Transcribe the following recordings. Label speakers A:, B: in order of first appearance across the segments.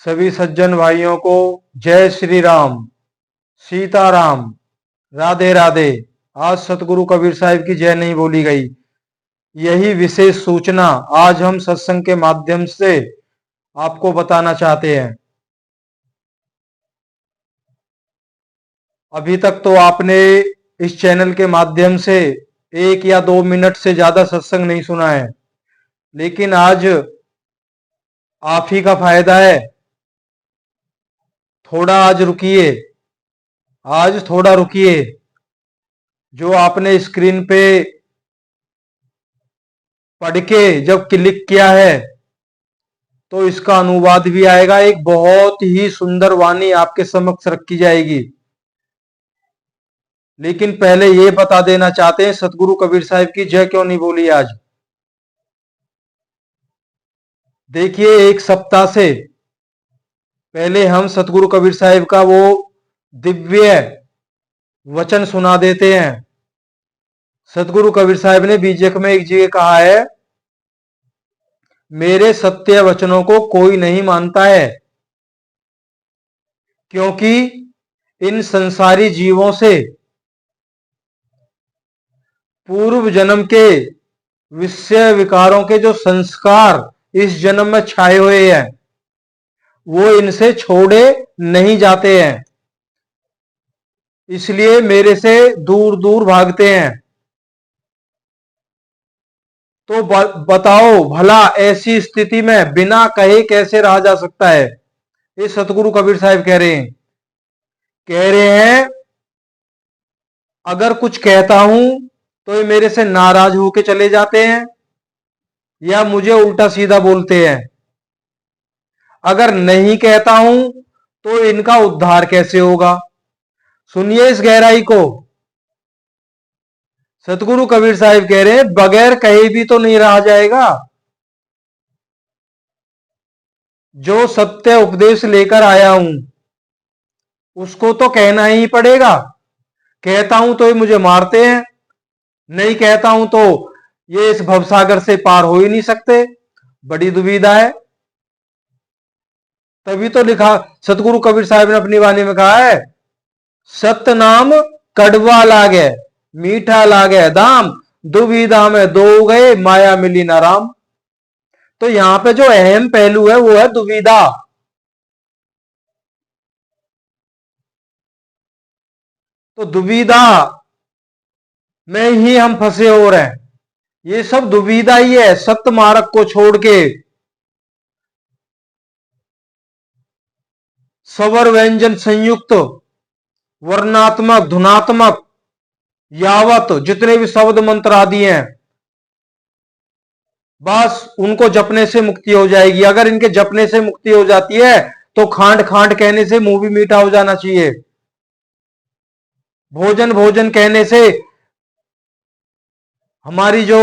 A: सभी सज्जन भाइयों को जय श्री राम, सीताराम, राधे राधे। आज सतगुरु कबीर साहिब की जय नहीं बोली गई, यही विशेष सूचना आज हम सत्संग के माध्यम से आपको बताना चाहते हैं। अभी तक तो आपने इस चैनल के माध्यम से 1 या 2 मिनट से ज्यादा सत्संग नहीं सुना है, लेकिन आज आप ही का फायदा है। थोड़ा आज रुकिए, आज थोड़ा रुकिए। जो आपने स्क्रीन पे पढ़ के जब क्लिक किया है तो इसका अनुवाद भी आएगा। एक बहुत ही सुंदर वाणी आपके समक्ष रखी जाएगी। लेकिन पहले ये बता देना चाहते हैं, सतगुरु कबीर साहिब की जय क्यों नहीं बोली आज। देखिए, एक सप्ताह से पहले हम सतगुरु कबीर साहिब का वो दिव्य वचन सुना देते हैं। सतगुरु कबीर साहिब ने बीजक में एक जगह कहा है, मेरे सत्य वचनों को कोई नहीं मानता है, क्योंकि इन संसारी जीवों से पूर्व जन्म के विषय विकारों के जो संस्कार इस जन्म में छाए हुए हैं वो इनसे छोड़े नहीं जाते हैं, इसलिए मेरे से दूर दूर भागते हैं। तो बताओ भला ऐसी स्थिति में बिना कहे कैसे रहा जा सकता है। ये सतगुरु कबीर साहिब कह रहे हैं अगर कुछ कहता हूं तो ये मेरे से नाराज होके चले जाते हैं या मुझे उल्टा सीधा बोलते हैं। अगर नहीं कहता हूं तो इनका उद्धार कैसे होगा। सुनिए इस गहराई को। सतगुरु कबीर साहिब कह रहे हैं बगैर कहे भी तो नहीं रहा जाएगा। जो सत्य उपदेश लेकर आया हूं उसको तो कहना ही पड़ेगा। कहता हूं तो ये मुझे मारते हैं, नहीं कहता हूं तो ये इस भवसागर से पार हो ही नहीं सकते। बड़ी दुविधा है। तभी तो लिखा सतगुरु कबीर साहिब ने अपनी वाणी में कहा है, सत्य नाम कड़वा लागे मीठा लागे दाम, दुविधा में दो गए माया मिली ना राम। तो यहां पे जो अहम पहलू है वो है दुविधा। तो दुविधा में ही हम फंसे हो रहे हैं। ये सब दुविधा ही है। सत्य मार्ग को छोड़ के स्वर व्यंजन संयुक्त वर्णात्मक धुनात्मक यावत जितने भी शब्द मंत्र आदि हैं बस उनको जपने से मुक्ति हो जाएगी। अगर इनके जपने से मुक्ति हो जाती है तो खांड खांड कहने से मुंह भी मीठा हो जाना चाहिए। भोजन भोजन कहने से हमारी जो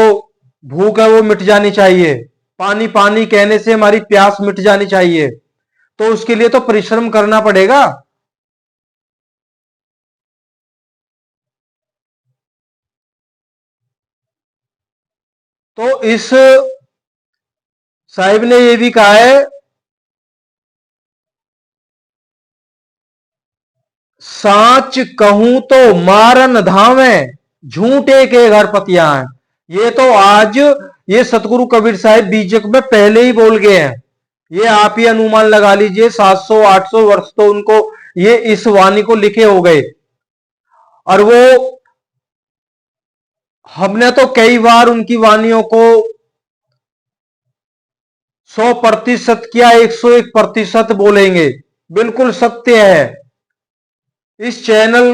A: भूख है वो मिट जानी चाहिए। पानी पानी कहने से हमारी प्यास मिट जानी चाहिए। तो उसके लिए तो परिश्रम करना पड़ेगा। तो इस साहिब ने यह भी कहा है, साच कहूं तो मारन धावे झूठे के घर पतिया है। ये तो आज ये सतगुरु कबीर साहिब बीजक में पहले ही बोल गए हैं। ये आप ही अनुमान लगा लीजिए 700-800 वर्ष तो उनको ये इस वाणी को लिखे हो गए। और वो हमने तो कई बार उनकी वाणियों को 100% क्या 101% बोलेंगे। बिल्कुल सत्य है। इस चैनल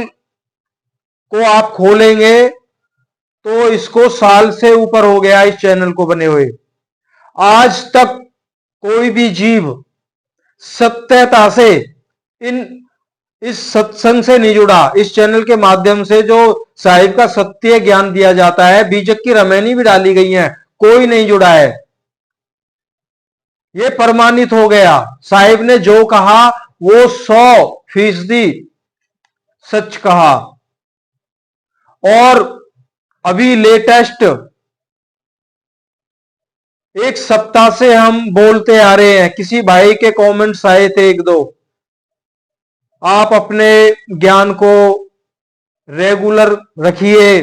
A: को आप खोलेंगे तो इसको साल से ऊपर हो गया इस चैनल को बने हुए। आज तक कोई भी जीव सत्यता से इन इस सत्संग से नहीं जुड़ा। इस चैनल के माध्यम से जो साहिब का सत्य ज्ञान दिया जाता है, बीजक की रमैनी भी डाली गई है, कोई नहीं जुड़ा है। ये प्रमाणित हो गया। साहिब ने जो कहा वो 100% सच कहा। और अभी लेटेस्ट एक सप्ताह से हम बोलते आ रहे हैं, किसी भाई के कमेंट्स आए थे एक दो, आप अपने ज्ञान को रेगुलर रखिए।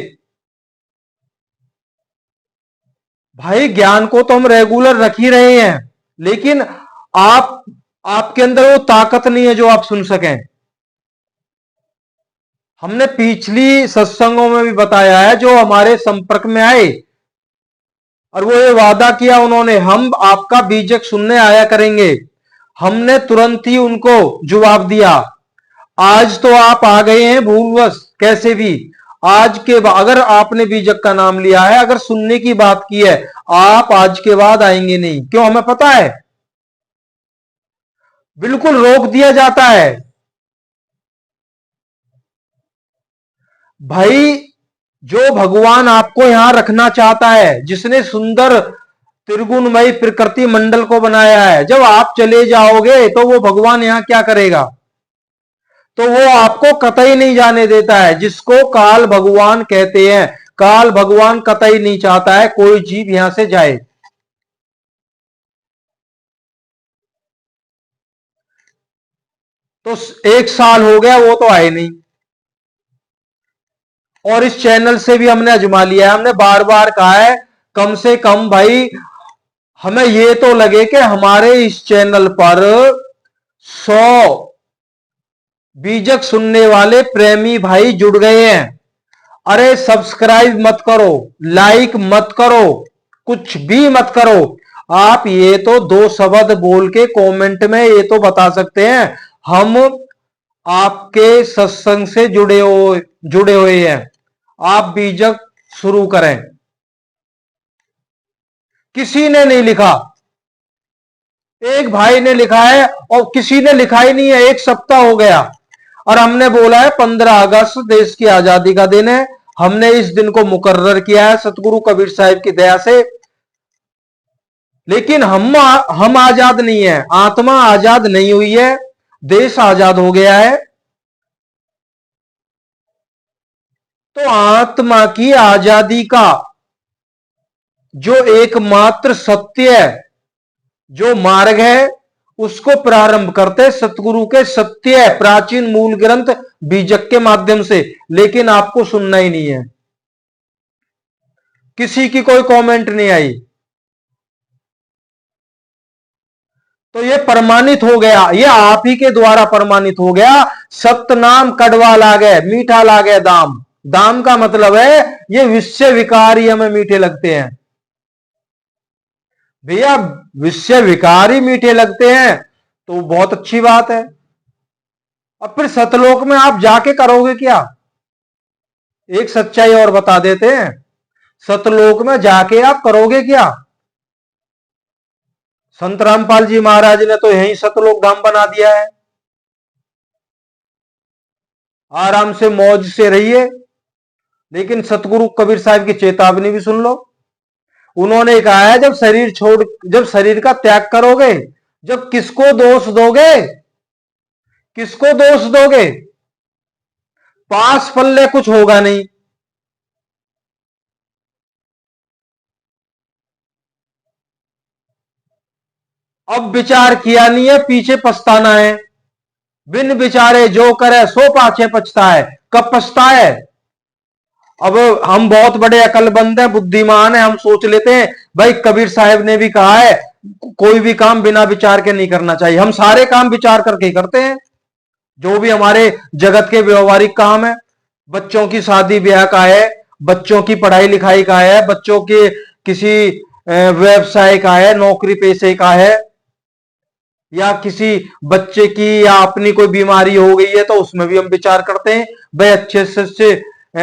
A: भाई ज्ञान को तो हम रेगुलर रख ही रहे हैं, लेकिन आप आपके अंदर वो ताकत नहीं है जो आप सुन सकें। हमने पिछली सत्संगों में भी बताया है, जो हमारे संपर्क में आए और वो ये वादा किया उन्होंने, हम आपका बीजक सुनने आया करेंगे, हमने तुरंत ही उनको जवाब दिया। आज तो आप आ गए हैं भूलवश कैसे भी, आज के बाद अगर आपने बीजक का नाम लिया है, अगर सुनने की बात की है, आप आज के बाद आएंगे नहीं। क्यों? हमें पता है, बिल्कुल रोक दिया जाता है। भाई जो भगवान आपको यहां रखना चाहता है, जिसने सुंदर त्रिगुणमयी प्रकृति मंडल को बनाया है, जब आप चले जाओगे तो वो भगवान यहां क्या करेगा? तो वो आपको कतई नहीं जाने देता है, जिसको काल भगवान कहते हैं। काल भगवान कतई नहीं चाहता है कोई जीव यहां से जाए। तो 1 साल हो गया, वो तो आए नहीं। और इस चैनल से भी हमने अजमा लिया है, हमने बार बार कहा है, कम से कम भाई हमें ये तो लगे कि हमारे इस चैनल पर 100 बीजक सुनने वाले प्रेमी भाई जुड़ गए हैं। अरे सब्सक्राइब मत करो, लाइक मत करो, कुछ भी मत करो, आप ये तो 2 शब्द बोल के कमेंट में ये तो बता सकते हैं, हम आपके सत्संग से जुड़े हुए हैं, आप बीजक शुरू करें। किसी ने नहीं लिखा, एक भाई ने लिखा है और किसी ने लिखा ही नहीं है। 1 सप्ताह हो गया और हमने बोला है 15 अगस्त देश की आजादी का दिन है, हमने इस दिन को मुकर्रर किया है सतगुरु कबीर साहिब की दया से। लेकिन हम आजाद नहीं है, आत्मा आजाद नहीं हुई है, देश आजाद हो गया है। तो आत्मा की आजादी का जो एकमात्र सत्य है, जो मार्ग है, उसको प्रारंभ करते सतगुरु के सत्य प्राचीन मूल ग्रंथ बीजक के माध्यम से। लेकिन आपको सुनना ही नहीं है, किसी की कोई कमेंट नहीं आई। तो ये प्रमाणित हो गया, ये आप ही के द्वारा प्रमाणित हो गया, सतनाम कड़वा लागे मीठा लागे दाम। दाम का मतलब है ये विषय विकारी हमें मीठे लगते हैं। भैया विषय विकारी मीठे लगते हैं तो बहुत अच्छी बात है। अब फिर सतलोक में आप जाके करोगे क्या? एक सच्चाई और बता देते हैं, सतलोक में जाके आप करोगे क्या? संत रामपाल जी महाराज ने तो यही सतलोक धाम बना दिया है। आराम से मौज से रहिए। लेकिन सतगुरु कबीर साहब की चेतावनी भी सुन लो। उन्होंने कहा है, जब शरीर का त्याग करोगे, जब किसको दोष दोगे? किसको दोष दोगे? पास पल्ले कुछ होगा नहीं। अब विचार किया नहीं है, पीछे पछताना है। बिन विचारे जो करे सो पाछे पछता है। कब पछता है? अब हम बहुत बड़े अकलमंद हैं, बुद्धिमान हैं, हम सोच लेते हैं भाई कबीर साहब ने भी कहा है कोई भी काम बिना विचार के नहीं करना चाहिए। हम सारे काम विचार करके ही करते हैं, जो भी हमारे जगत के व्यवहारिक काम है। बच्चों की शादी ब्याह का है, बच्चों की पढ़ाई लिखाई का है, बच्चों के किसी व्यवसाय का है, नौकरी पेशे का है, या किसी बच्चे की या अपनी कोई बीमारी हो गई है तो उसमें भी हम विचार करते हैं। भाई अच्छे से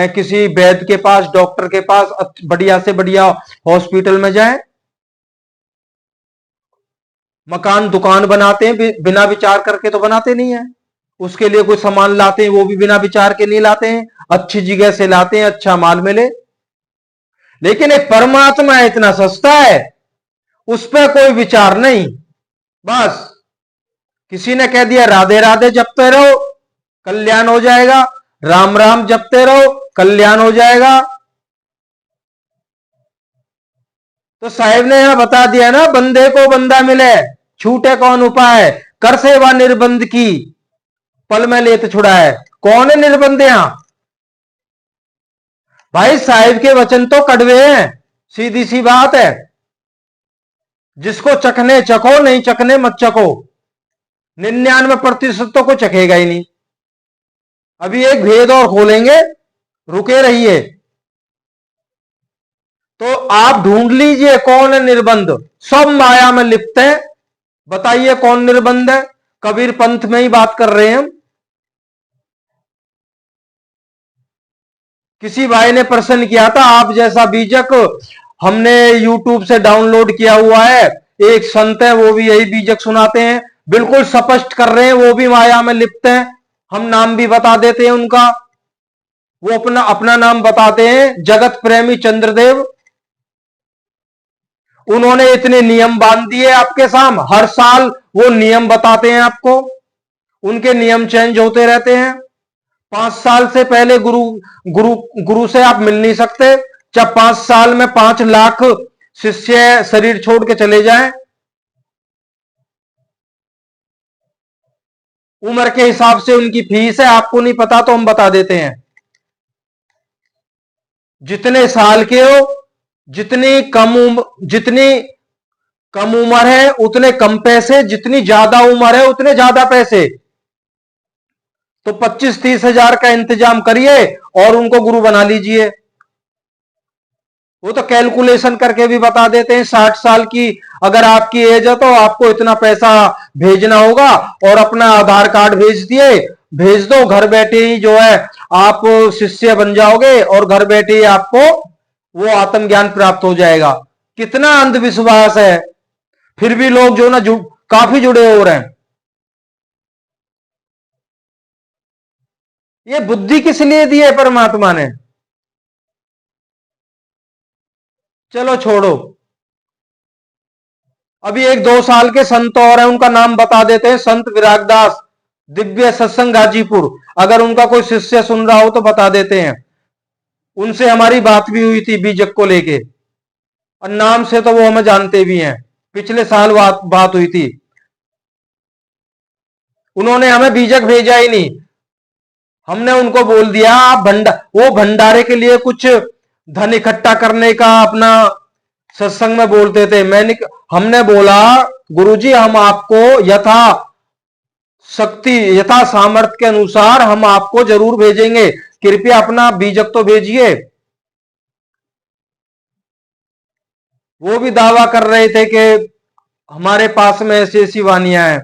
A: किसी वैद्य के पास, डॉक्टर के पास बढ़िया से बढ़िया हॉस्पिटल में जाएं। मकान दुकान बनाते हैं बिना विचार करके तो बनाते नहीं है। उसके लिए कोई सामान लाते हैं वो भी बिना विचार के नहीं लाते हैं, अच्छी जगह से लाते हैं, अच्छा माल मिले। लेकिन एक परमात्मा इतना सस्ता है, उस पर कोई विचार नहीं। बस किसी ने कह दिया राधे राधे जपते रहो कल्याण हो जाएगा, राम राम जपते रहो कल्याण हो जाएगा। तो साहिब ने यहां बता दिया ना, बंदे को बंदा मिले छूटे कौन उपाय, कर सेवा निर्बंध की पल में लेत छुड़ाए। कौन है निर्बंध यहां? भाई साहिब के वचन तो कड़वे हैं, सीधी सी बात है। जिसको चखने चखो, नहीं चखने मत चखो। 99% तो को चखेगा ही नहीं। अभी एक भेद और खोलेंगे, रुके रहिए। तो आप ढूंढ लीजिए कौन है निर्बंध। सब माया में लिप्त है। बताइए कौन निर्बंध है? कबीर पंथ में ही बात कर रहे हैं हम। किसी भाई ने प्रश्न किया था, आप जैसा बीजक हमने यूट्यूब से डाउनलोड किया हुआ है, एक संत है वो भी यही बीजक सुनाते हैं, बिल्कुल स्पष्ट कर रहे हैं, वो भी माया में लिप्त हैं। हम नाम भी बता देते हैं उनका, वो अपना अपना नाम बताते हैं, जगत प्रेमी चंद्रदेव। उन्होंने इतने नियम बांध दिए आपके सामने, हर साल वो नियम बताते हैं आपको, उनके नियम चेंज होते रहते हैं। 5 साल से पहले गुरु गुरु गुरु से आप मिल नहीं सकते। जब 5 साल में 5 लाख शिष्य शरीर छोड़ के चले जाएं, उम्र के हिसाब से उनकी फीस है, आपको नहीं पता तो हम बता देते हैं। जितने साल के हो, जितनी कम उम्र है उतने कम पैसे, जितनी ज्यादा उम्र है उतने ज्यादा पैसे। तो 25-30 हजार का इंतजाम करिए और उनको गुरु बना लीजिए। वो तो कैलकुलेशन करके भी बता देते हैं, 60 साल की अगर आपकी एज है तो आपको इतना पैसा भेजना होगा, और अपना आधार कार्ड भेज दो, घर बैठे ही जो है आप शिष्य बन जाओगे, और घर बैठे ही आपको वो आत्मज्ञान प्राप्त हो जाएगा। कितना अंधविश्वास है, फिर भी लोग जो ना काफी जुड़े हो रहे हैं। ये बुद्धि किस लिए दी है परमात्मा ने? चलो छोड़ो। अभी एक 2 साल के संत और हैं, उनका नाम बता देते हैं, संत विरागदास, दिव्य सत्संग गाजीपुर। अगर उनका कोई शिष्य सुन रहा हो तो बता देते हैं। उनसे हमारी बात भी हुई थी बीजक को लेके, और नाम से तो वो हमें जानते भी हैं, पिछले साल बात हुई थी। उन्होंने हमें बीजक भेजा ही नहीं, हमने उनको बोल दिया आप वो भंडारे के लिए कुछ धन इकट्ठा करने का अपना सत्संग में बोलते थे। हमने बोला गुरुजी हम आपको यथा शक्ति, यथा सामर्थ्य के अनुसार हम आपको जरूर भेजेंगे, कृपया अपना बीजक तो भेजिए। वो भी दावा कर रहे थे कि हमारे पास में ऐसी ऐसी वानियां हैं।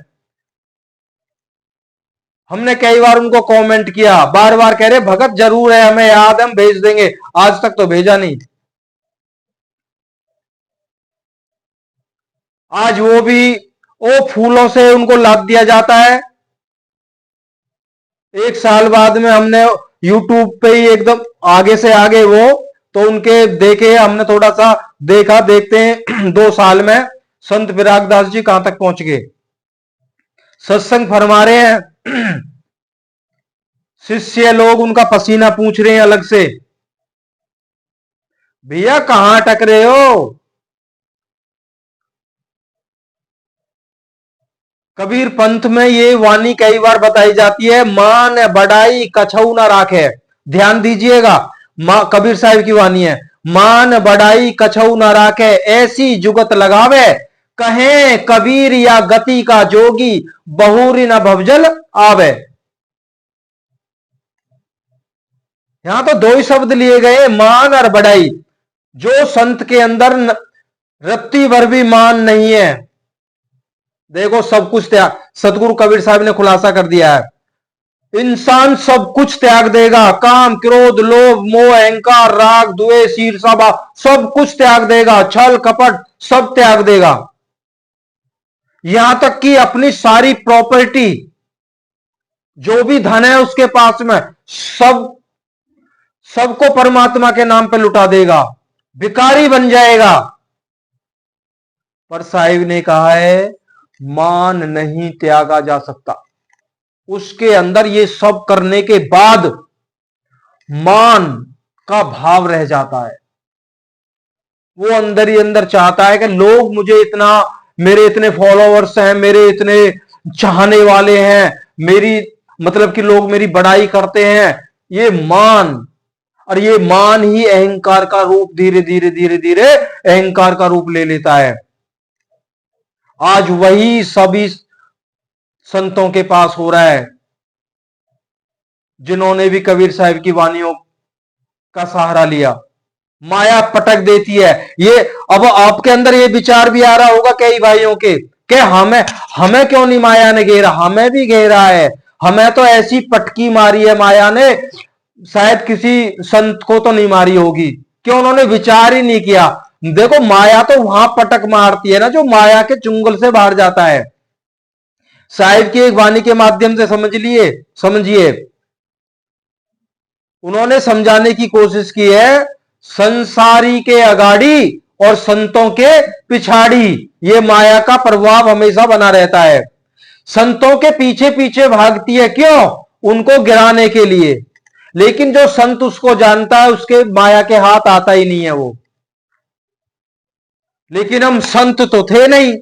A: हमने कई बार उनको कमेंट किया, बार बार कह रहे भगत जरूर है, हमें याद है, हम भेज देंगे, आज तक तो भेजा नहीं। आज वो भी वो फूलों से उनको लाद दिया जाता है। 1 साल बाद में हमने यूट्यूब पे ही एकदम आगे से आगे वो तो उनके देखे, हमने थोड़ा सा देखा, देखते हैं 2 साल में संत विरागदास जी कहां तक पहुंच गए। सत्संग फरमा रहे हैं, शिष्य लोग उनका पसीना पूछ रहे हैं अलग से, भैया कहां अटक रहे हो? कबीर पंथ में ये वाणी कई बार बताई जाती है, मान बढ़ाई कछऊ ना राखे। ध्यान दीजिएगा, कबीर साहिब की वाणी है, मान बढ़ाई कछऊ ना राखे, ऐसी जुगत लगावे, कहे कबीर या गति का जोगी, बहुरी न भवजल आवे। यहां तो 2 ही शब्द लिए गए, मान और बढ़ाई। जो संत के अंदर रत्ती भर भी मान नहीं है, देखो सब कुछ त्याग, सतगुरु कबीर साहब ने खुलासा कर दिया है, इंसान सब कुछ त्याग देगा, काम क्रोध लोभ मोह अहंकार राग द्वेष ईर्ष्या भाव सब कुछ त्याग देगा, छल कपट सब त्याग देगा, यहां तक कि अपनी सारी प्रॉपर्टी, जो भी धन है उसके पास में, सबको परमात्मा के नाम पे लुटा देगा, भिखारी बन जाएगा। पर साहिब ने कहा है मान नहीं त्यागा जा सकता। उसके अंदर ये सब करने के बाद मान का भाव रह जाता है। वो अंदर ही अंदर चाहता है कि लोग मुझे इतना, मेरे इतने फॉलोअर्स हैं, मेरे इतने चाहने वाले हैं, मेरी मतलब कि लोग मेरी बड़ाई करते हैं। ये मान, और ये मान ही अहंकार का रूप धीरे धीरे धीरे धीरे अहंकार का रूप ले लेता है। आज वही सभी संतों के पास हो रहा है जिन्होंने भी कबीर साहब की वाणियों का सहारा लिया। माया पटक देती है। ये अब आपके अंदर ये विचार भी आ रहा होगा कई भाइयों के, कि हमें हमें क्यों नहीं माया ने घेरा? हमें भी घेरा है। हमें तो ऐसी पटकी मारी है माया ने, शायद किसी संत को तो नहीं मारी होगी। क्यों? उन्होंने विचार ही नहीं किया। देखो, माया तो वहां पटक मारती है ना जो माया के चुंगल से बाहर जाता है। साहिब की एक वाणी के माध्यम से समझिए, उन्होंने समझाने की कोशिश की है, संसारी के अगाड़ी और संतों के पिछाड़ी ये माया का प्रभाव हमेशा बना रहता है। संतों के पीछे पीछे भागती है, क्यों? उनको गिराने के लिए। लेकिन जो संत उसको जानता है, उसके माया के हाथ आता ही नहीं है वो। लेकिन हम संत तो थे नहीं,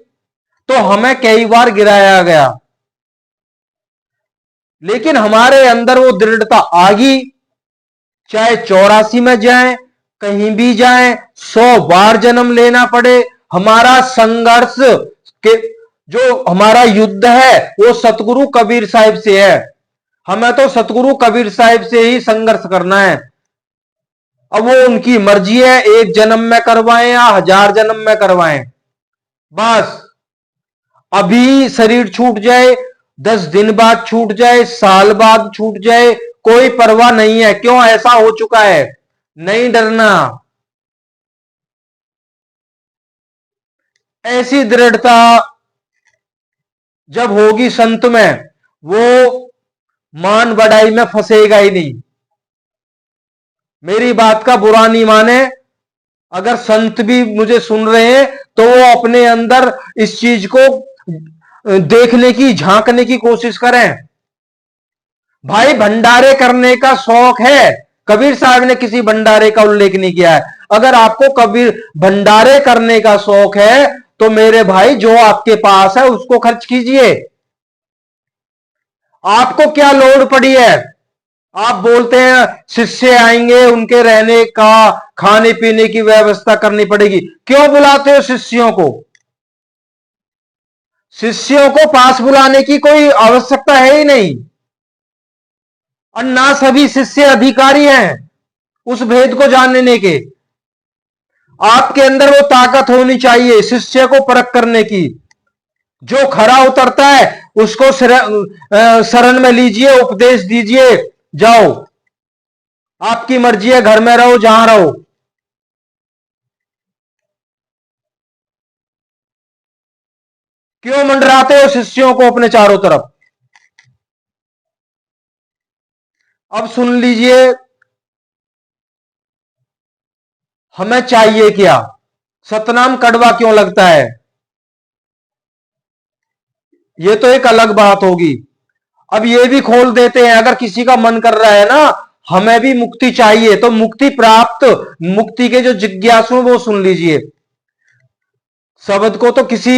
A: तो हमें कई बार गिराया गया, लेकिन हमारे अंदर वो दृढ़ता आ गई। चाहे 84 में जाए, कहीं भी जाए, 100 बार जन्म लेना पड़े, हमारा संघर्ष के जो हमारा युद्ध है वो सतगुरु कबीर साहिब से है। हमें तो सतगुरु कबीर साहिब से ही संघर्ष करना है। अब वो उनकी मर्जी है, एक जन्म में करवाएं या 1000 जन्म में करवाएं। बस अभी शरीर छूट जाए, 10 दिन बाद छूट जाए, साल बाद छूट जाए, कोई परवाह नहीं है। क्यों? ऐसा हो चुका है। नहीं डरना। ऐसी दृढ़ता जब होगी संत में, वो मान बढ़ाई में फंसेगा ही नहीं। मेरी बात का बुरा नहीं माने, अगर संत भी मुझे सुन रहे हैं तो वो अपने अंदर इस चीज को देखने की, झांकने की कोशिश करें। भाई, भंडारे करने का शौक है, कबीर साहब ने किसी भंडारे का उल्लेख नहीं किया है। अगर आपको कबीर भंडारे करने का शौक है तो मेरे भाई, जो आपके पास है उसको खर्च कीजिए। आपको क्या लोड़ पड़ी है? आप बोलते हैं शिष्य आएंगे, उनके रहने का, खाने पीने की व्यवस्था करनी पड़ेगी। क्यों बुलाते हो शिष्यों को? शिष्यों को पास बुलाने की कोई आवश्यकता है ही नहीं, और ना सभी शिष्य अधिकारी हैं उस भेद को जानने के। आपके अंदर वो ताकत होनी चाहिए शिष्य को परख करने की। जो खरा उतरता है उसको शरण में लीजिए, उपदेश दीजिए, जाओ, आपकी मर्जी है, घर में रहो, जहां रहो। क्यों मंडराते हो शिष्यों को अपने चारों तरफ? अब सुन लीजिए, हमें चाहिए क्या? सतनाम कड़वा क्यों लगता है, ये तो एक अलग बात होगी। अब ये भी खोल देते हैं, अगर किसी का मन कर रहा है ना, हमें भी मुक्ति चाहिए, तो मुक्ति प्राप्त, मुक्ति के जो जिज्ञासु वो सुन लीजिए। शब्द को तो किसी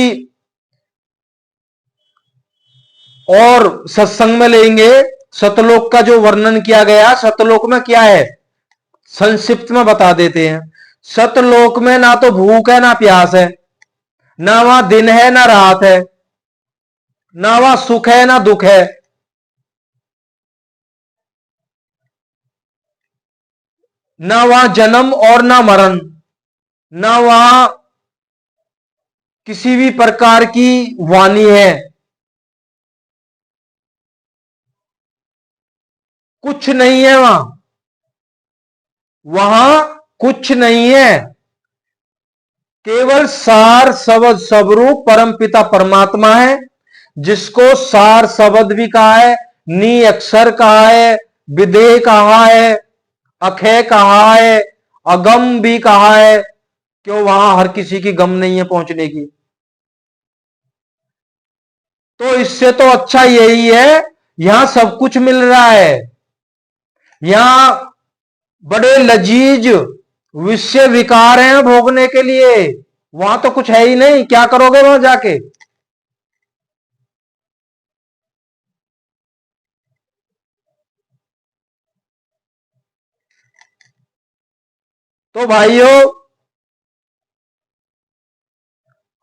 A: और सत्संग में लेंगे। सतलोक का जो वर्णन किया गया, सतलोक में क्या है संक्षिप्त में बता देते हैं। सतलोक में ना तो भूख है ना प्यास है, ना वहां दिन है ना रात है, ना वहां सुख है ना दुख है, ना वहां जन्म और ना मरण, ना वहां किसी भी प्रकार की वाणी है, कुछ नहीं है वहां। वहां कुछ नहीं है, केवल सार शब्द स्वरूप परम पिता परमात्मा है, जिसको सार शब्द भी कहा है, नी अक्षर कहा है, विदेह कहा है, अखय कहा है, अगम भी कहा है। क्यों? वहां हर किसी की गम नहीं है पहुंचने की। तो इससे तो अच्छा यही है, यहां सब कुछ मिल रहा है। यहां बड़े लजीज विषय विकार हैं भोगने के लिए, वहां तो कुछ है ही नहीं, क्या करोगे वहां जाके। तो भाइयों,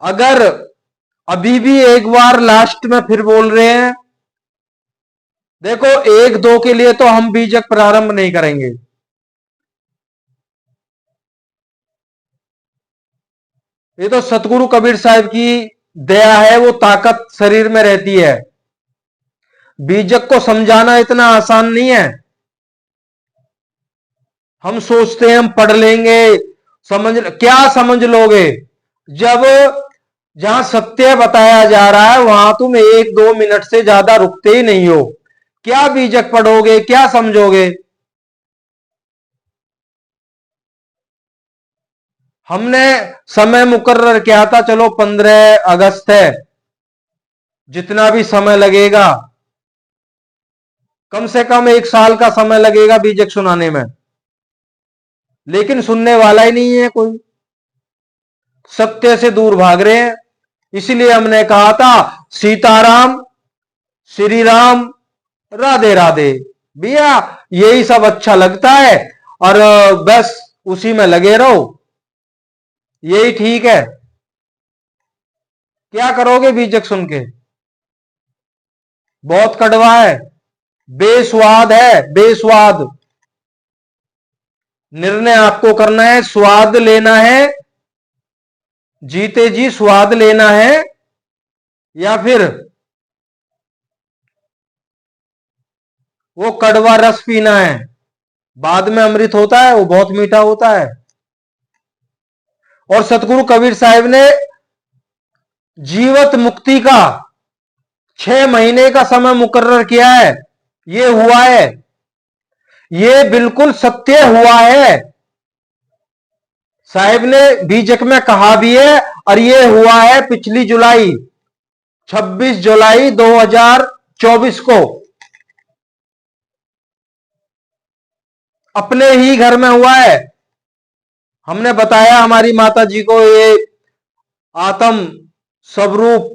A: अगर अभी भी एक बार लास्ट में फिर बोल रहे हैं, देखो एक दो के लिए तो हम बीजक प्रारंभ नहीं करेंगे। ये तो सतगुरु कबीर साहब की दया है, वो ताकत शरीर में रहती है। बीजक को समझाना इतना आसान नहीं है। हम सोचते हैं हम पढ़ लेंगे, समझ, क्या समझ लोगे जब जहां सत्य बताया जा रहा है वहां तुम एक दो मिनट से ज्यादा रुकते ही नहीं हो। क्या बीजक पढ़ोगे, क्या समझोगे। हमने समय मुकर्रर किया था, चलो 15 अगस्त है, जितना भी समय लगेगा, कम से कम 1 साल का समय लगेगा बीजक सुनाने में, लेकिन सुनने वाला ही नहीं है कोई, सत्य से दूर भाग रहे हैं। इसलिए हमने कहा था सीताराम, श्री राम, राधे राधे, भैया यही सब अच्छा लगता है, और बस उसी में लगे रहो, यही ठीक है। क्या करोगे बीजक सुन के, बहुत कड़वा है, बेस्वाद है, बेस्वाद। निर्णय आपको करना है, स्वाद लेना है, जीते जी स्वाद लेना है, या फिर वो कड़वा रस पीना है। बाद में अमृत होता है, वो बहुत मीठा होता है। और सतगुरु कबीर साहिब ने जीवत मुक्ति का 6 महीने का समय मुकर्रर किया है, ये हुआ है, ये बिल्कुल सत्य हुआ है। साहिब ने बीजक में कहा भी है, और ये हुआ है पिछली जुलाई, 26 जुलाई 2024 को, अपने ही घर में हुआ है। हमने बताया हमारी माता जी को ये आत्म स्वरूप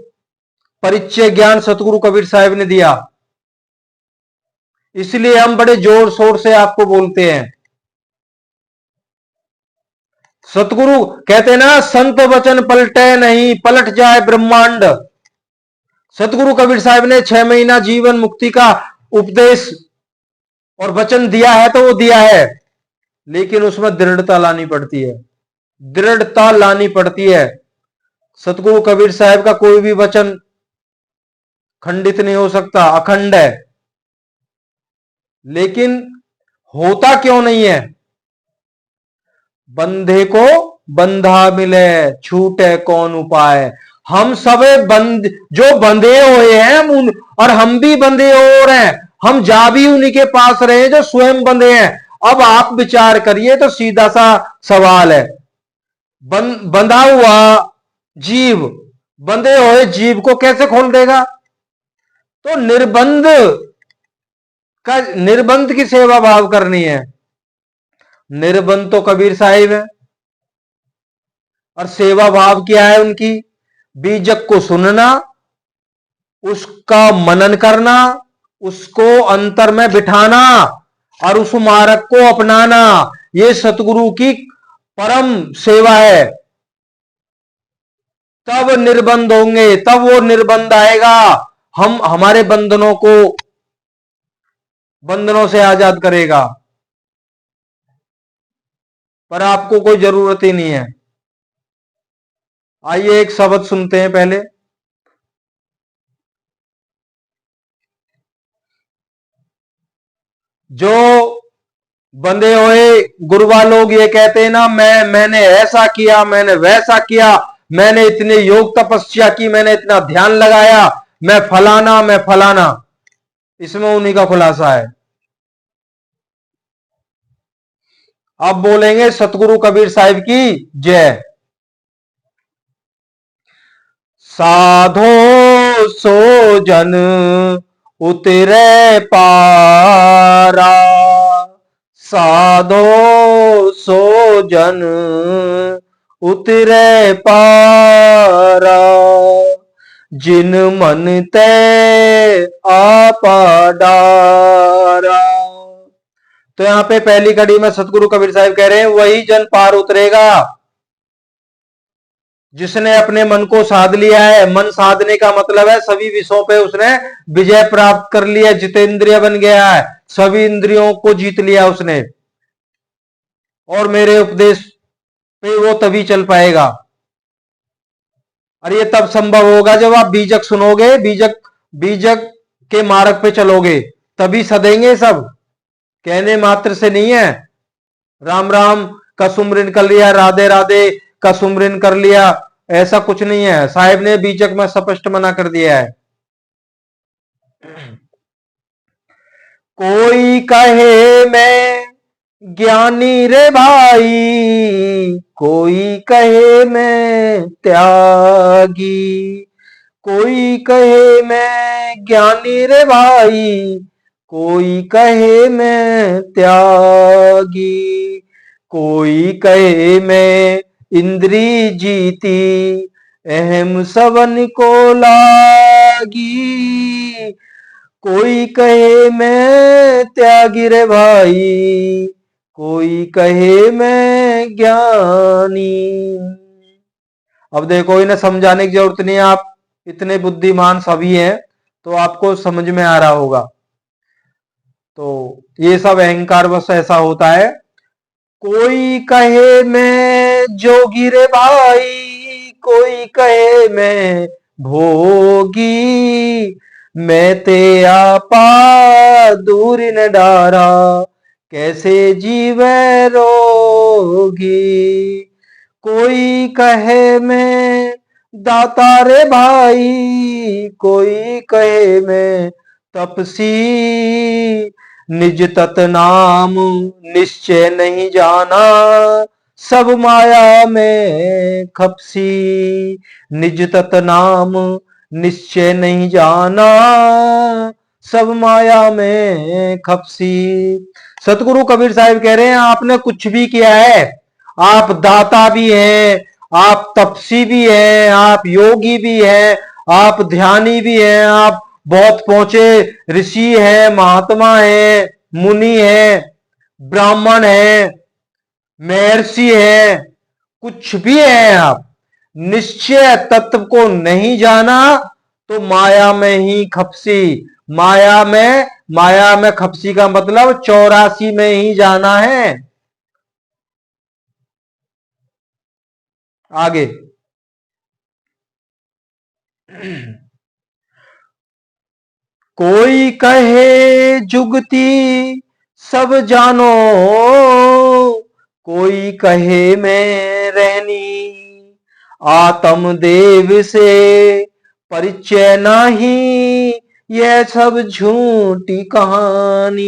A: परिचय ज्ञान सतगुरु कबीर साहिब ने दिया, इसलिए हम बड़े जोर शोर से आपको बोलते हैं। सतगुरु कहते ना, संत वचन पलटे नहीं, पलट जाए ब्रह्मांड। सतगुरु कबीर साहिब ने 6 महीना जीवन मुक्ति का उपदेश और वचन दिया है, तो वो दिया है, लेकिन उसमें दृढ़ता लानी पड़ती है, दृढ़ता लानी पड़ती है। सतगुरु कबीर साहिब का कोई भी वचन खंडित नहीं हो सकता, अखंड है। लेकिन होता क्यों नहीं है। बंधे को बंधा मिले, छूटे कौन उपाय। हम सब जो बंधे हुए हैं, और हम भी बंधे हो रहे हैं, हम जा भी उन्हीं के पास रहे जो स्वयं बंधे हैं। अब आप विचार करिए, तो सीधा सा सवाल है, बंधा हुआ जीव बंधे हुए जीव को कैसे खोल देगा। तो निर्बंध की सेवा भाव करनी है। निर्बंध तो कबीर साहिब है, और सेवा भाव क्या है उनकी, बीजक को सुनना, उसका मनन करना, उसको अंतर में बिठाना, और उस मार्ग को अपनाना, ये सतगुरु की परम सेवा है। तब निर्बंध होंगे, तब वो निर्बंध आएगा, हम हमारे बंधनों से आजाद करेगा। पर आपको कोई जरूरत ही नहीं है। आइए एक शब्द सुनते हैं पहले। जो बंधे हुए गुरुवा लोग ये कहते हैं ना, मैंने ऐसा किया, मैंने वैसा किया, मैंने इतने योग तपस्या की, मैंने इतना ध्यान लगाया, मैं फलाना। इसमें उन्हीं का खुलासा है। अब बोलेंगे सतगुरु कबीर साहिब की जय। साधो सो जन उतरे पारा, साधो सो जन उतरे पारा, जिन मन ते आपा डारा। तो यहां पे पहली कड़ी में सतगुरु कबीर साहब कह रहे हैं वही जन पार उतरेगा जिसने अपने मन को साध लिया है। मन साधने का मतलब है सभी विषयों पे उसने विजय प्राप्त कर लिया, जितेंद्रिय बन गया है, सभी इंद्रियों को जीत लिया उसने। और मेरे उपदेश पे वो तभी चल पाएगा। और ये तब संभव होगा जब आप बीजक सुनोगे, बीजक बीजक के मार्ग पे चलोगे, तभी सदेंगे सब। कहने मात्र से नहीं है। राम राम का सुमरन कर लिया, राधे राधे का सुमरन कर लिया, ऐसा कुछ नहीं है। साहिब ने बीजक में स्पष्ट मना कर दिया है। कोई कहे मैं ज्ञानी रे भाई, कोई कहे मैं त्यागी, कोई कहे मैं ज्ञानी रे भाई, कोई कहे मैं त्यागी, कोई कहे मैं इंद्री जीती, अहम सबन को लागी, कोई कहे मैं त्यागी रे भाई, कोई कहे मैं ज्ञानी। अब देखो, इन्हें समझाने की जरूरत नहीं है, आप इतने बुद्धिमान सभी हैं तो आपको समझ में आ रहा होगा। तो ये सब अहंकार बस ऐसा होता है। कोई कहे मैं जोगी रे भाई, कोई कहे मैं भोगी, मैं ते आपा दूर न डारा, कैसे जीवे रोगी। कोई कहे मैं दाता रे भाई, कोई कहे मैं तपसी, निज तत नाम निश्चय नहीं जाना, सब माया में खपसी, निज तत नाम निश्चय नहीं जाना, सब माया में खपसी। सतगुरु कबीर साहिब कह रहे हैं आपने कुछ भी किया है, आप दाता भी हैं, आप तपसी भी हैं, आप योगी भी हैं, आप ध्यानी भी हैं, आप बहुत पहुंचे ऋषि हैं, महात्मा हैं, मुनि हैं, ब्राह्मण हैं, महर्षि हैं, कुछ भी हैं आप, निश्चय तत्व को नहीं जाना तो माया में ही खपसी। माया में खपसी का मतलब 84 में ही जाना है। आगे कोई कहे जुगती सब जानो, कोई कहे मैं रहनी, आत्म देव से परिचय नहीं, यह सब झूठी कहानी।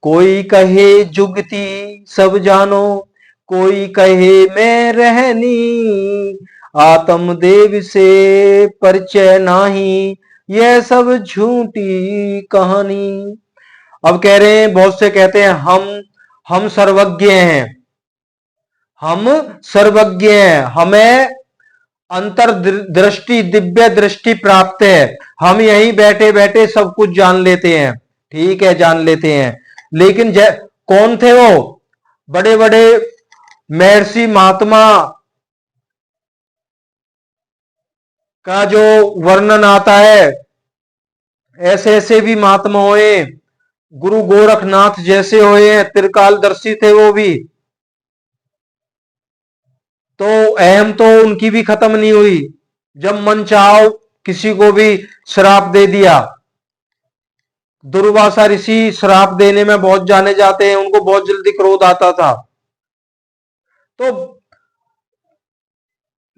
A: कोई कहे जुगती सब जानो, कोई कहे मैं रहनी, आत्मदेव से परिचय नाही, यह सब झूठी कहानी। अब कह रहे हैं, बहुत से कहते हैं हम सर्वज्ञ हैं, हम सर्वज्ञ हैं, हमें अंतर दृष्टि, दिव्य दृष्टि प्राप्त है, हम यहीं बैठे बैठे सब कुछ जान लेते हैं। ठीक है, जान लेते हैं, लेकिन कौन थे वो बड़े बड़े महर्षि महात्मा का जो वर्णन आता है, ऐसे ऐसे भी महात्मा हुए, गुरु गोरखनाथ जैसे हुए हैं, त्रिकालदर्शी थे वो भी। तो अहम तो उनकी भी खत्म नहीं हुई, जब मन चाहो किसी को भी श्राप दे दिया। दुर्वासा ऋषि श्राप देने में बहुत जाने जाते हैं, उनको बहुत जल्दी क्रोध आता था। तो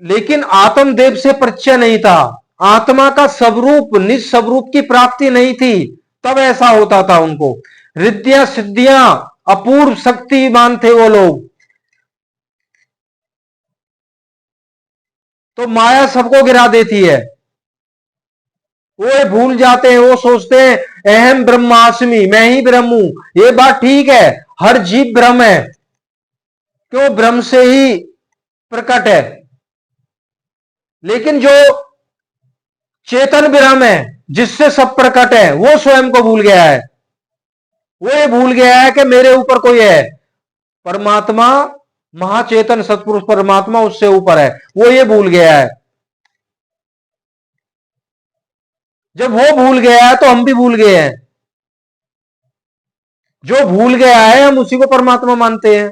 A: लेकिन आत्मदेव से परिचय नहीं था, आत्मा का स्वरूप निज स्वरूप की प्राप्ति नहीं थी, तब ऐसा होता था उनको। रिद्धियां सिद्धियां अपूर्व शक्तिमान थे वो लोग। तो माया सबको गिरा देती है। वो ये भूल जाते हैं, वो सोचते हैं अहम ब्रह्मास्मि, मैं ही ब्रह्म हूं। ये बात ठीक है, हर जीव ब्रह्म है, क्यों ब्रह्म से ही प्रकट है। लेकिन जो चेतन ब्रह्म है, जिससे सब प्रकट है, वो स्वयं को भूल गया है। वो ये भूल गया है कि मेरे ऊपर कोई है, परमात्मा, महाचेतन सतपुरुष परमात्मा उससे ऊपर है, वो ये भूल गया है। जब वो भूल गया है तो हम भी भूल गए हैं। जो भूल गया है हम उसी को परमात्मा मानते हैं,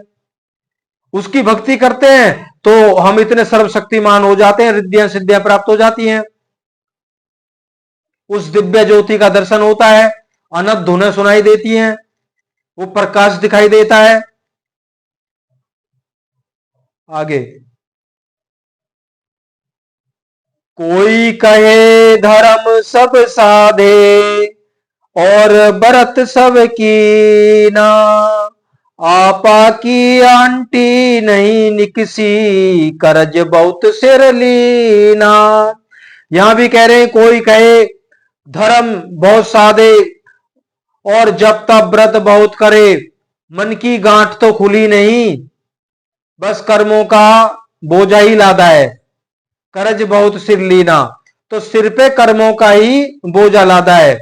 A: उसकी भक्ति करते हैं, तो हम इतने सर्वशक्तिमान हो जाते हैं, रिद्धियां सिद्धियां प्राप्त हो जाती हैं। उस दिव्य ज्योति का दर्शन होता है, अनंत धुनें सुनाई देती हैं, वो प्रकाश दिखाई देता है। आगे, कोई कहे धर्म सब साधे और बरत सब की ना, आपा की आंटी नहीं निकसी, करज बहुत सिर लीना। यहां भी कह रहे हैं कोई कहे धर्म बहुत साधे और जब तब व्रत बहुत करे, मन की गांठ तो खुली नहीं, बस कर्मों का बोझा ही लादा है। करज बहुत सिर लीना, तो सिर पे कर्मों का ही बोझा लादा है।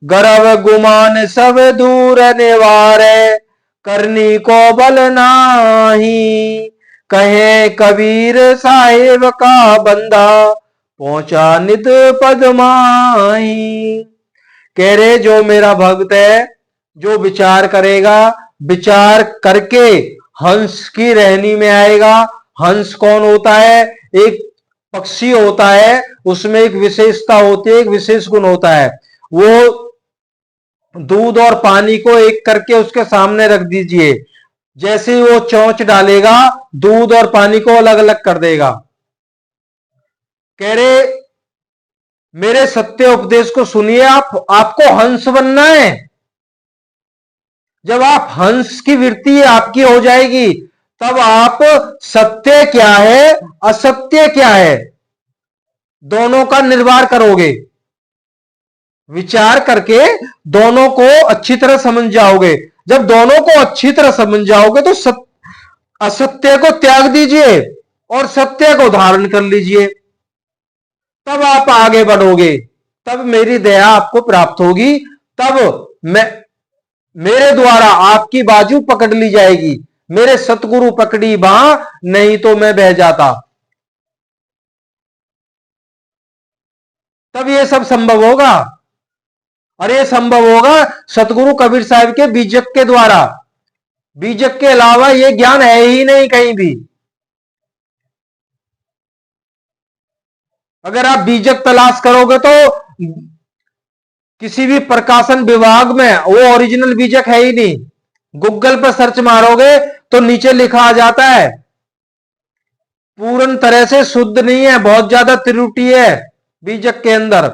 A: गर्व गुमान सब दूर निवारे, करनी को बल नाही, कहे कबीर साहिब का बंदा, पहुंचा नित पद माही। कह रहे जो मेरा भक्त है, जो विचार करेगा, विचार करके हंस की रहनी में आएगा। हंस कौन होता है? एक पक्षी होता है, उसमें एक विशेषता होती है, एक विशेष गुण होता है। वो दूध और पानी को एक करके उसके सामने रख दीजिए, जैसे ही वो चोंच डालेगा, दूध और पानी को अलग अलग कर देगा। कह रहे मेरे सत्य उपदेश को सुनिए, आपको हंस बनना है। जब आप हंस की वृत्ति आपकी हो जाएगी, तब आप सत्य क्या है, असत्य क्या है, दोनों का निर्वाह करोगे। विचार करके दोनों को अच्छी तरह समझ जाओगे। जब दोनों को अच्छी तरह समझ जाओगे तो असत्य को त्याग दीजिए और सत्य को धारण कर लीजिए, तब आप आगे बढ़ोगे, तब मेरी दया आपको प्राप्त होगी। तब मैं मेरे द्वारा आपकी बाजू पकड़ ली जाएगी। मेरे सतगुरु पकड़ी बांह, नहीं तो मैं बह जाता। तब ये सब संभव होगा, और ये संभव होगा सतगुरु कबीर साहब के बीजक के द्वारा। बीजक के अलावा ये ज्ञान है ही नहीं कहीं भी। अगर आप बीजक तलाश करोगे तो किसी भी प्रकाशन विभाग में वो ओरिजिनल बीजक है ही नहीं। गूगल पर सर्च मारोगे तो नीचे लिखा आ जाता है पूर्ण तरह से शुद्ध नहीं है, बहुत ज्यादा त्रुटि है बीजक के अंदर,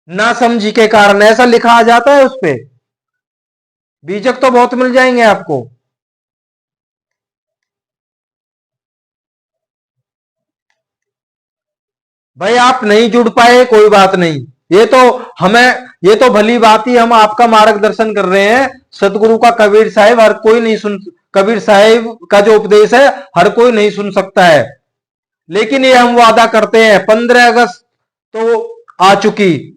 A: ना समझी के कारण ऐसा लिखा आ जाता है उस पे। बीजक तो बहुत मिल जाएंगे आपको। भाई आप नहीं जुड़ पाए, कोई बात नहीं, ये तो हमें, ये तो भली बात ही, हम आपका मार्गदर्शन कर रहे हैं। सतगुरु का कबीर साहिब हर कोई नहीं सुन, कबीर साहिब का जो उपदेश है हर कोई नहीं सुन सकता है। लेकिन ये हम वादा करते हैं, 15 अगस्त तो आ चुकी,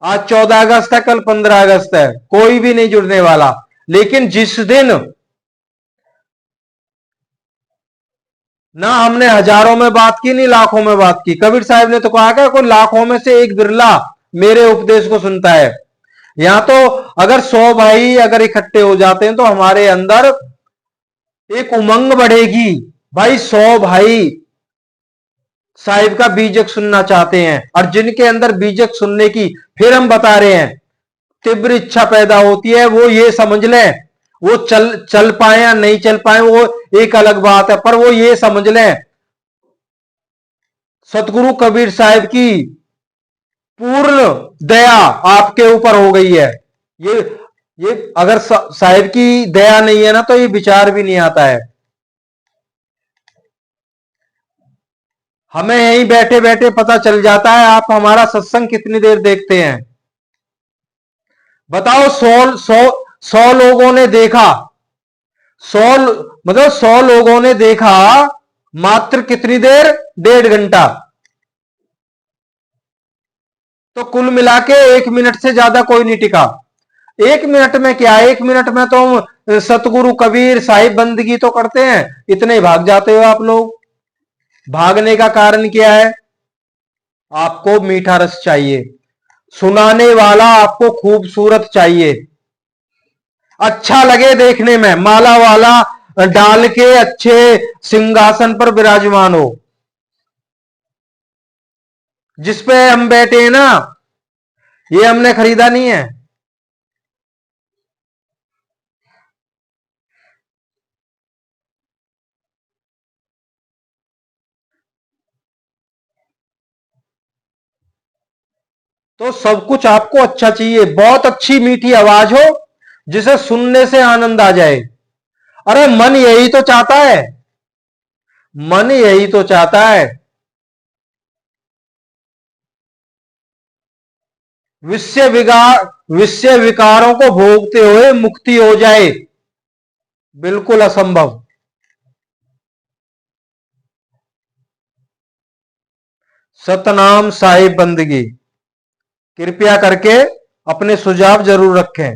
A: आज 14 अगस्त है, कल 15 अगस्त है, कोई भी नहीं जुड़ने वाला। लेकिन जिस दिन ना हमने हजारों में बात की, नहीं लाखों में बात की, कबीर साहब ने तो कहा कि कोई लाखों में से एक बिरला मेरे उपदेश को सुनता है। यहां तो अगर 100 भाई अगर इकट्ठे हो जाते हैं तो हमारे अंदर एक उमंग बढ़ेगी। भाई 100 भाई साहिब का बीजक सुनना चाहते हैं, और जिनके अंदर बीजक सुनने की, फिर हम बता रहे हैं, तीव्र इच्छा पैदा होती है, वो ये समझ लें, वो चल चल पाए या नहीं चल पाए वो एक अलग बात है, पर वो ये समझ लें सतगुरु कबीर साहिब की पूर्ण दया आपके ऊपर हो गई है। ये ये अगर साहिब की दया नहीं है ना, तो ये विचार भी नहीं आता है। हमें यहीं बैठे बैठे पता चल जाता है आप हमारा सत्संग कितनी देर देखते हैं। बताओ, 100 लोगों ने देखा, 100 मतलब 100 लोगों ने देखा मात्र कितनी देर? 1.5 घंटा। तो कुल मिला के 1 मिनट से ज्यादा कोई नहीं टिका। 1 मिनट में क्या, 1 मिनट में तो हम सतगुरु कबीर साहिब बंदगी तो करते हैं, इतने ही भाग जाते हो आप लोग। भागने का कारण क्या है? आपको मीठा रस चाहिए, सुनाने वाला आपको खूबसूरत चाहिए, अच्छा लगे देखने में, माला वाला डाल के अच्छे सिंहासन पर विराजमान हो। जिस पे हम बैठे हैं ना, ये हमने खरीदा नहीं है। तो सब कुछ आपको अच्छा चाहिए, बहुत अच्छी मीठी आवाज हो जिसे सुनने से आनंद आ जाए। अरे मन यही तो चाहता है, मन यही तो चाहता है, विषय विकारों को भोगते हुए मुक्ति हो जाए। बिल्कुल असंभव। सतनाम साहिब बंदगी। कृपया करके अपने सुझाव जरूर रखें।